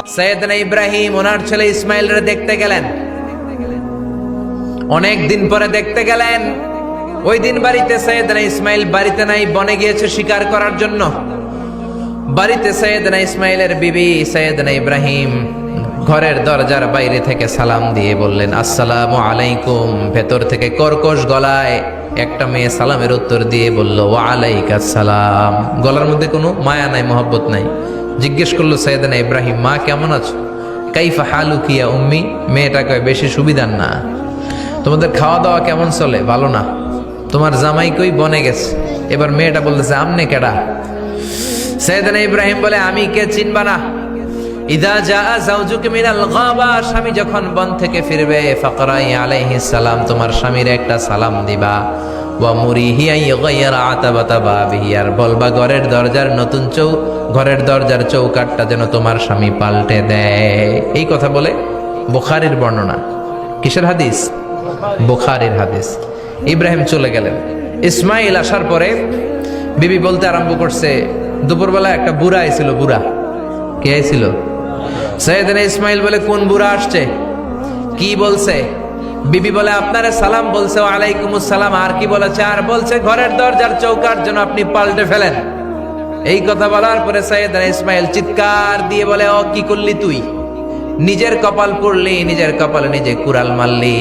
সাইয়েদনা ইব্রাহিম ওনার ছেলে ইসমাইলের দেখতে গেলেন। অনেক দিন পরে দেখতে গেলেন। ওই দিন বাড়িতে সাইয়েদনা ইসমাইল বাড়িতে নাই, বনে গিয়েছে শিকার করার জন্য। বাড়িতে সাইয়েদনা ইসমাইলের বিবি সাইয়েদনা ইব্রাহিম ঘরের দরজার বাইরে থেকে সালাম দিয়ে বললেন, আসসালামু আলাইকুম। ভেতর থেকে কর্কশ গলায় একটা মেয়ে সালামের উত্তর দিয়ে বলল, ওয়া আলাইকাস সালাম। গলার মধ্যে কোনো মায়া নাই, মহব্বত নাই। জিজ্ঞেস করলো সাইয়েদনা ইব্রাহিম, মা কেমন আছো? কাইফা হালুকি ইয়া উম্মি। মেয়েটা কয়, বেশি সুবিধার না। তোমাদের খাওয়া দাওয়া কেমন চলে? ভালো না। তোমার জামাই কই? বনে গেছে। এবার মেয়েটা বলতেছে, আমনে কেডা? সাইয়েদনা ইব্রাহিম বলে, আমি কে চিনবা না? ইদা জাআ যাওজুকা মিনাল গাবা, স্বামী যখন বন থেকে ফিরবে, ফাকরাই আলাইহিস সালাম, তোমার স্বামীর একটা সালাম দিবা। ওয়া মুরিহি আইগাইরা আতাবাতা বাবিহি, আর বলবা ঘরের দরজার চৌকাটটা যেন তোমার স্বামী পাল্টে দেয়। এই কথা বলে বুখারীর বর্ণনা। কিসের হাদিস? বুখারীর হাদিস। ইব্রাহিম চলে গেলেন। ইসমাইল আসার পরে বিবি বলতে আরম্ভ করছে, দুপুরবেলা একটা বুড়া আইছিল। বুড়া কে আইছিল? সাইয়েদনা ইসমাইল বলে, কোন বুড়া আসছে? কি বলছে? বিবি বলে, আপনারে সালাম বলছে। ওয়া আলাইকুমুস সালাম। আর কি বলেছে? আর বলছে ঘরের দরজার চৌকাট যেন আপনি পাল্টে ফেলেন। এই কথা বলার পরে সাইয়েদনা ইসমাইল চিৎকার দিয়ে বলে, ও কি করলি তুই? নিজের কপাল পুড়লি, নিজের কপালে নিজে কুড়াল মারলি।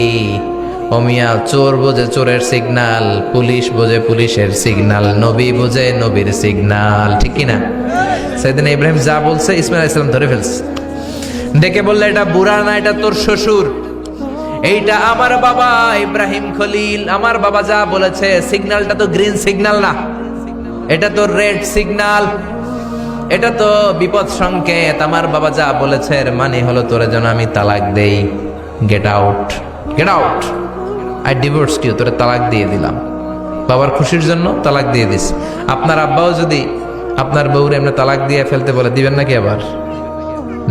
ও মিয়া, চোর বোঝে চোরের সিগনাল, পুলিশ বোঝে পুলিশের সিগনাল, নবী বোঝে নবীর সিগনাল। ঠিক কিনা? সাইয়েদনা ইব্রাহিম যা বলছে ইসমাইল আলাইহিস সালাম ধরে ফেলছে। ডেকে বললে, এটা বুড়া না, এটা তোর শ্বশুর। এইটা আমার বাবা ইব্রাহিম খলিল। আমার বাবা যা বলেছে, সিগন্যালটা তো গ্রিন সিগন্যাল না, এটা তো রেড সিগন্যাল। এটা তো বিপদ সংকেত। আমার বাবা যা বলেছে এর মানে হলো তোরে যেন আমি তালাক দেই। Get out, get out. I divorced you. তোরে তালাক দিয়ে দিলাম। বাবার খুশির জন্য তালাক দিয়ে দিস। আপনার আব্বাও যদি আপনার বউরে এমনি তালাক দিয়ে ফেলতে বলে, দিবেন নাকি? আবার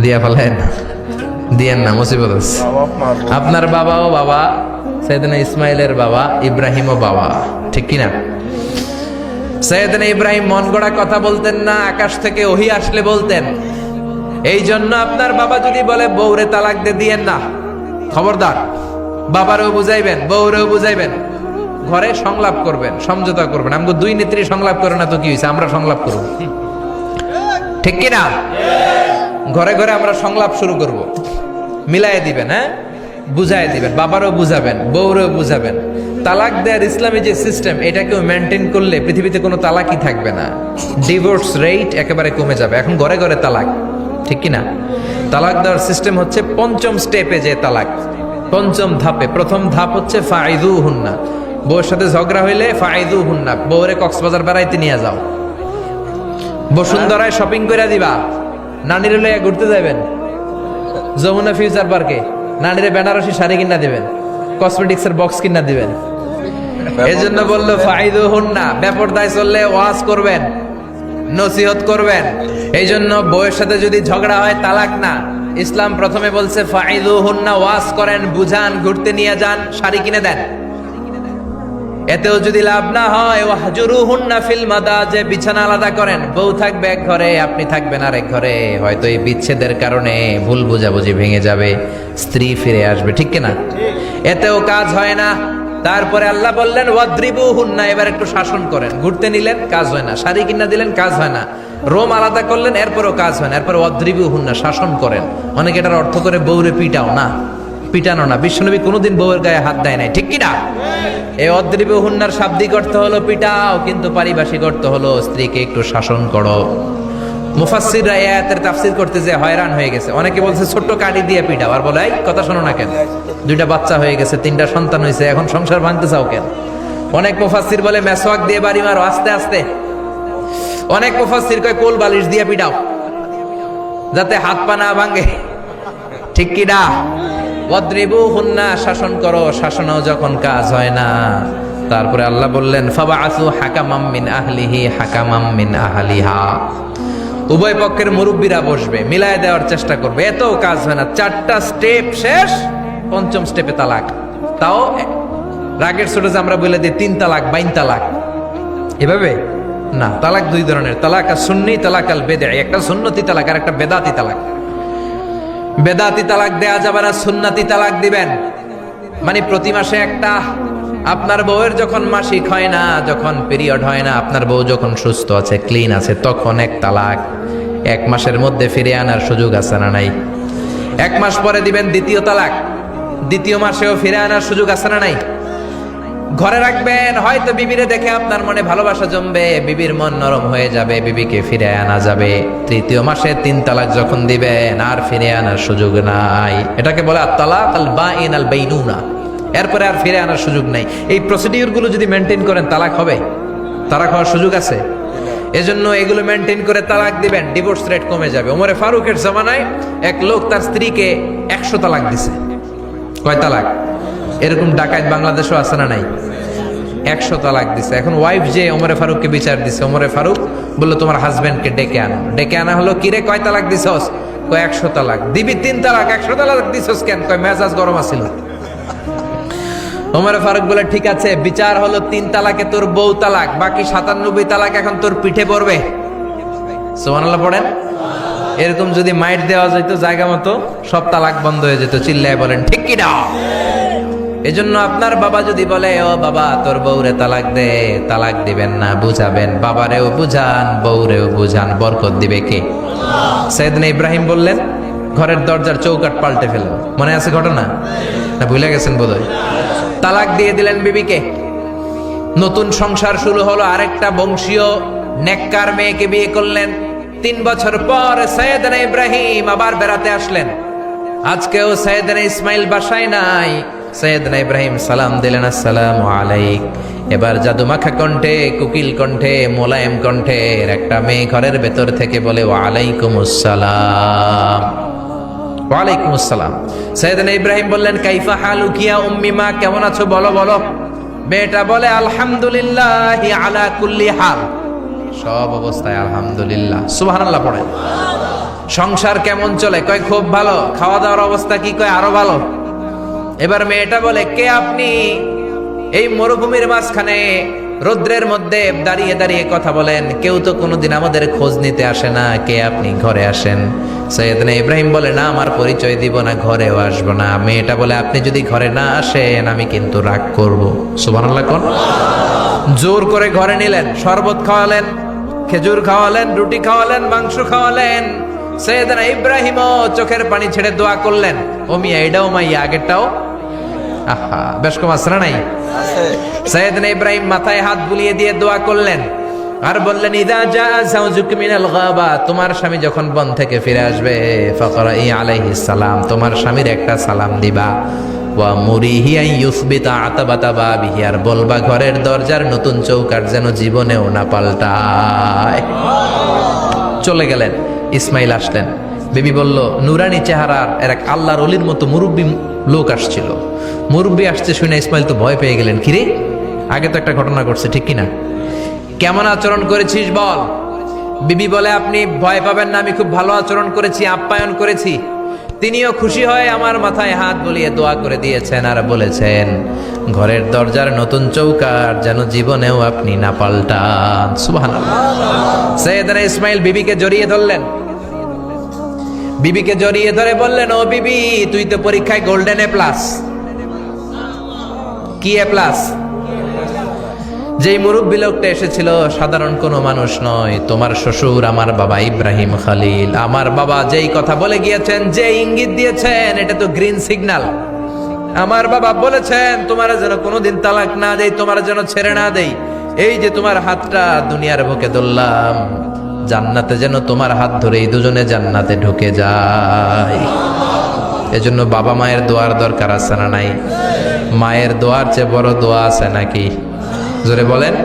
দিয়া ফেলেন, দিয়েন না, মুসিবত আছে। আপনার বাবাও বাবা, সাইয়েদনা ইসমাইলের বাবা, ইব্রাহিমও বাবা। ঠিক কিনা? সাইয়েদনা ইব্রাহিম মন গড়া কথা বলতেন না, আকাশ থেকে ওহী আসলে বলতেন। এই জন্য আপনার বাবা যদি বলে বউরে তালাক দিয়েন না, খবরদার। বাবারেও বুঝাইবেন, বউরেও বুঝাইবেন। ঘরে সংলাপ করবেন, সমঝোতা করবেন। আমাকে দুই নেত্রী সংলাপ করে না তো কি হয়েছে, আমরা সংলাপ করব। ঠিক কিনা? ঘরে ঘরে আমরা সংলাপ শুরু করব। মিলাই দিবেন, হ্যাঁ, বুঝাই দিবেন। বাবারও বুঝাবেন, বউরেও বুঝাবেন। তালাক দেওয়ার ইসলামী যে সিস্টেম, এটাকেও মেনটেন করলে পৃথিবীতে কোনো তালাকই থাকবে না। ডিভোর্স রেট একেবারে কমে যাবে। এখন ঘরে ঘরে তালাক। ঠিক কিনা? তালাক দেওয়ার সিস্টেম হচ্ছে পঞ্চম স্টেপে যে তালাক, পঞ্চম ধাপে। প্রথম ধাপ হচ্ছে ফাইদুহুন্না। বউয়ের সাথে ঝগড়া হইলে ফাইদুহুন্না, বউরে কক্সবাজার বেড়াইতে নিয়ে যাও, বসুন্ধরায় শপিং করে দিবা, নানিরে লইয়া ঘুরতে যাবেন, যমুনা ফিউচার পার্কে নানিরে বেনারসি শাড়ি কিনা দিবেন, কসমেটিক্সের বক্স কিনা দিবেন। এই জন্য বললো ফাইদুহুন্না। বেপরদায় চললে ওয়াজ করবেন, নসিহত করবেন। এই জন্য বউয়ের সাথে যদি ঝগড়া হয় তালাক না, ইসলাম প্রথমে বলছে ফাইদুহুন্না, ওয়াজ করেন, বুঝান, ঘুরতে নিয়ে যান, শাড়ি কিনে দেন। এতেও যদি লাভ না হয়, ওয়াহজুরুহুন্না ফিল মাদাজি, বিছানা আলাদা করেন। বউ থাকবে এক ঘরে, আপনি থাকবেন আরেক ঘরে। হয়তো এই বিচ্ছেদের কারণে ভুল বোঝাবুঝি ভেঙে যাবে, স্ত্রী ফিরে আসবে। ঠিক কিনা? এতেও কাজ হয় না। তারপরে আল্লাহ বললেন ওয়াদ্রিবুহুন্না, এবার একটু শাসন করেন। ঘুরতে নিলেন, কাজ হয় না। শাড়ি কিনা দিলেন, কাজ হয় না। রোম আলাদা করলেন, এরপরও কাজ হয় না। এরপর ওয়াদ্রিবুহুন্না, শাসন করেন। অনেকে এটার অর্থ করে বউরে পিটাও না, পিটানো না। বিশ্বনবী কোনোদিন বউয়ের গায়ে হাত দেয় নাই। ঠিক কিনা? এই অদ্রিবুহুন্নার শাব্দিক অর্থ হলো পিটাও, কিন্তু পারিভাষিক অর্থ হলো স্ত্রীকে একটু শাসন করো। মুফাসসিররা এই আয়াতের তাফসীর করতে যে হয়রান হয়ে গেছে। অনেকে বলছে ছোট্ট কাঠি দিয়ে পিটাও, আর বলে এই কথা শোনো না কেন, দুইটা বাচ্চা হয়ে গেছে, 3টা সন্তান হয়েছে, এখন সংসার ভাঙতে চাও কেন? অনেক মুফাসসির বলে মেসওয়াক দিয়ে বাড়ি মারো আস্তে আস্তে। অনেক মুফাসসির কয় কোল বালিশ দিয়ে পিটাও, যাতে হাত পা না ভাঙে। ঠিক কিনা? ওয়াদ্রিবুহুন্না, শাসন করো। শাসনও যখন কাজ হয় না, তারপরে আল্লাহ বললেন ফাবাআসু হাকামাম মিন আহলিহি হাকামাম মিন আহলিহা, উভয় পক্ষের মুরব্বীরা বসবে, মিলায় দেওয়ার চেষ্টা করবে। এতও কাজ হয় না। 4টা স্টেপ শেষ, পঞ্চম স্টেপে তালাক। তাও রাগের ছোট যে আমরা বলে দিই 3 তালাক, 22 তালাক, এভাবে না। তালাক 2 ধরনের, তালাক আর সুন্নি, তালাক আল বেদঈ। একটা সুন্নতি তালাক আর একটা বেদাতি তালাক। বেদাতি তালাক দেয়া যাবে না, সুন্নাতি তালাক দিবেন। মানে প্রতি মাসে একটা, আপনার বউয়ের যখন মাসিক হয় না, যখন পিরিয়ড হয় না, আপনার বউ যখন সুস্থ আছে, ক্লিন আছে, তখন এক তালাক। 1 মাসের মধ্যে ফিরে আনার সুযোগ আছে না নাই? 1 মাস পরে দিবেন দ্বিতীয় তালাক, দ্বিতীয় মাসেও ফিরে আনার সুযোগ আছে না নাই? ঘরে রাখবেন, হয়তো বিবিরে দেখে আপনার মনে ভালোবাসা জমবে, বিবির মন নরম হয়ে যাবে, বিবিকে ফিরে আনা যাবে। তৃতীয় মাসে 3 তালাক যখন দিবেন, আর ফিরে আনার সুযোগ নাই। এটাকে বলে আত-তালাক আল বাইন আল বাইনুনা। এরপরে আর ফিরে আনার সুযোগ নাই। এই প্রসিডিউর গুলো যদি মেনটেন করেন, তালাক হবে? তালাক হওয়ার সুযোগ আছে? এজন্য এগুলো মেনটেন করে তালাক দিবেন, ডিভোর্স রেট কমে যাবে। ওমরে ফারুকের জামানায় এক লোক তার স্ত্রীকে 100 তালাক দিছে। কয় তালাক? এরকম ডাকাত বাংলাদেশও আছে না নাই? 100 তালাক দিছে। এখন ওয়াইফ যে ওমরে ফারুককে বিচার দিছে, ওমরে ফারুক বললো তোমার হাজবেন্ডকে ডেকে আনো। ডেকে আনা হলো, কিরে কয় তালাক দিছস? কয় 100 তালাক। দিবি 3 তালাক, 100 তালাক দিছস কেন? কয় মেজাজ গরম আছিল। ওমরে ফারুক বলে ঠিক আছে, বিচার হলো 3 তালাকে তোর বউ তালাক, বাকি 97 তালাক এখন তোর পিঠে পড়বে। সুবহানাল্লাহ পড়েন। এরকম যদি মাইট দেওয়া যেত জায়গা মতো, সব তালাক বন্ধ হয়ে যেত। চিল্লায় বলেন ঠিক কি না? এজন্য আপনার বাবা যদি বলে ও বাবা তোর বউরে তালাক দে, তালাক দিবেন না, বুঝাবেন। বাবারেও বুঝান, বউরেও বুঝান, বরকত দিবে কে? সাইয়েদনা ইব্রাহিম বললেন ঘরের দরজার চৌকাঠ পাল্টে ফেলবো। মনে আছে ঘটনা? না ভুলে গেছেন বোধহয়? তালাক দিয়ে দিলেন বিবিকে। নতুন সংসার শুরু হলো, আরেকটা বংশীয় নেককার মেয়েকে বিয়ে করলেন। 3 বছর পর সাইয়েদনা ইব্রাহিম আবার বেড়াতে আসলেন। আজকেও সাইয়েদনা ইসমাইল বাসায় নাই। সাইয়েদনা ইব্রাহিম সালাম দিলেন, আসসালামু আলাইক। এবার জাদুমাখা কণ্ঠে, কুকিল কণ্ঠে, মোলায়েম কণ্ঠে একটা মেয়ে ঘরের ভেতর থেকে বলে ওয়ালাইকুমুস সালাম। ওয়ালাইকুমুস সালাম। সাইয়েদনা ইব্রাহিম বললেন কাইফা হালুকি ইয়া উম্মি, মা কেমন আছো বলো বলো। মেয়েটা বলে আলহামদুলিল্লাহি আলা কুল্লি হাল, সব অবস্থায় আলহামদুলিল্লাহ। সুবহানাল্লাহ পড়ে। সংসার কেমন চলে? কয় খুব ভালো। খাওয়া দাওয়ার অবস্থা কি? কয় আরো ভালো। এবার মেয়েটা বলে কে আপনি? এই মরুভূমির মাঝখানে রৌদ্রের মধ্যে দাঁড়িয়ে দাঁড়িয়ে কথা বলেন, কেউ তো কোনোদিন আমাদের খোঁজ নিতে আসে না, কে আপনি? ঘরে আসেন। সাইয়েদনা ইব্রাহিম বলে না, আমার পরিচয় দিব না, ঘরেও আসবো না। মেয়েটা বলে আপনি যদি ঘরে না আসেন আমি কিন্তু রাগ করব। সুবহানাল্লাহ কোন। জোর করে ঘরে নিলেন, শরবত খাওয়ালেন, খেজুর খাওয়ালেন, রুটি খাওয়ালেন, মাংস খাওয়ালেন। সাইয়েদনা ইব্রাহিমও চোখের পানি ছেড়ে দোয়া করলেন, ও মিয়া এটাও মাইয়া আগেরটাও। আহা, বেশ কম আসরা নাই? সাইয়েদনা ইব্রাহিম মাথায় হাত বুলিয়ে দিয়ে দোয়া করলেন আর বললেন ইদা জা যাওজুক মিনাল গাবা, তোমার স্বামী যখন বন থেকে ফিরে আসবে, ফাকরাই আলাইহিস সালাম, তোমার স্বামীর একটা সালাম দিবা। ওয়া মুরিহি আন ইউসবিতা আতাবাতা বাবিহি, আর বলবা ঘরের দরজার নতুন চৌকাঠ যেন জীবনেও না পাল্টায়। চলে গেলেন। ইসমাইল আসলেন। বিবি বলল নুরানি চেহারার এক আল্লাহর ওলির মতো মুরব্বী লোক আসছিল। মুরব্বী আসছে শুনে ইসমাইল তো ভয় পেয়ে গেলেন। কিরে, আগে তো একটা ঘটনা ঘটছে, ঠিক কিনা? কেমন আচরণ করেছিস বল। বিবি বলে আপনি ভয় পাবেন না, আমি খুব ভালো আচরণ করেছি, আপ্যায়ন করেছি। তিনিও খুশি হয়ে আমার মাথায় হাত বুলিয়ে দোয়া করে দিয়েছেন আর বলেছেন ঘরের দরজার নতুন চৌকাঠ যেন জীবনেও আপনি না পাল্টান। সুবহানাল্লাহ। সাইয়েদনা ইসমাইল বিবিকে জড়িয়ে ধরলেন। বিবিকে জড়িয়ে ধরে বললেন ও বিবি, তুই তো পরীক্ষায় গোল্ডেন এ প্লাস। কি এ প্লাস? যেই মুরব্বী লোকটা এসেছিল সাধারণ কোনো মানুষ নয়, তোমার শ্বশুর আমার বাবা ইব্রাহিম খালিল। আমার বাবা যেই কথা বলে গিয়েছেন, যে ইঙ্গিত দিয়েছেন, এটা তো গ্রিন সিগন্যাল। আমার বাবা বলেছেন তোমার যেন কোনোদিন তালাক না দেই, তোমার যেন ছেড়ে না দেই। এই যে তোমার হাতটা দুনিয়ার বুকে ধরলাম, জান্নাতে যেন তোমার হাত ধরেই দুজনে জান্নাতে ঢুকে যায়। এজন্য বাবা মায়ের দোয়ার দরকার আছে না নাই? মায়ের দোয়ার চেয়ে বড় দোয়া আছে নাকি? জোরে বলেন।